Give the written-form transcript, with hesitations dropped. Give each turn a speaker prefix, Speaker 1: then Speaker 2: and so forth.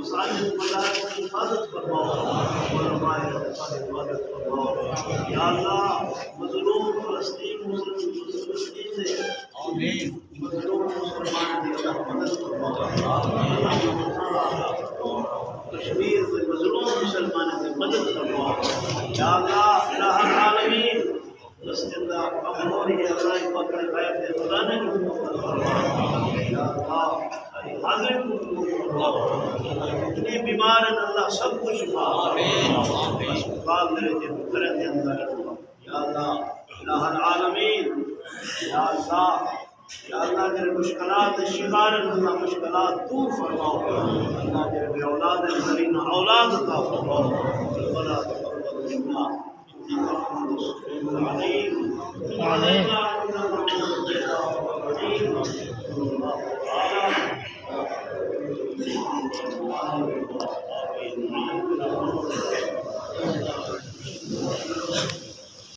Speaker 1: مساجد مدارس کی حفاظت فرماؤ، علماء حفاظت فرماؤ یا اللہ۔ مظلوم فلسطین سے مظلوم مسلمان کی مدد فرماؤ، کشمیر سے مظلوم مسلمان سے مدد فرماؤ یا اللہ۔ الہ العالمین رسندہ امور یا اللہ پکڑ غیب دے خدا نے یا اللہ حاضر اتنے بیمار ہیں اللہ سب کو شفا اسپتال میرے گھر کے اندر یا اللہ۔ الہ العالمین یا اللہ، یا اللہ تیرے مشکلات شکار اللہ مشکلات دور فرماؤ اللہ، تیرے بے اولاد زمین اولاد عطا فرماؤ ولا تقبل منا آمین۔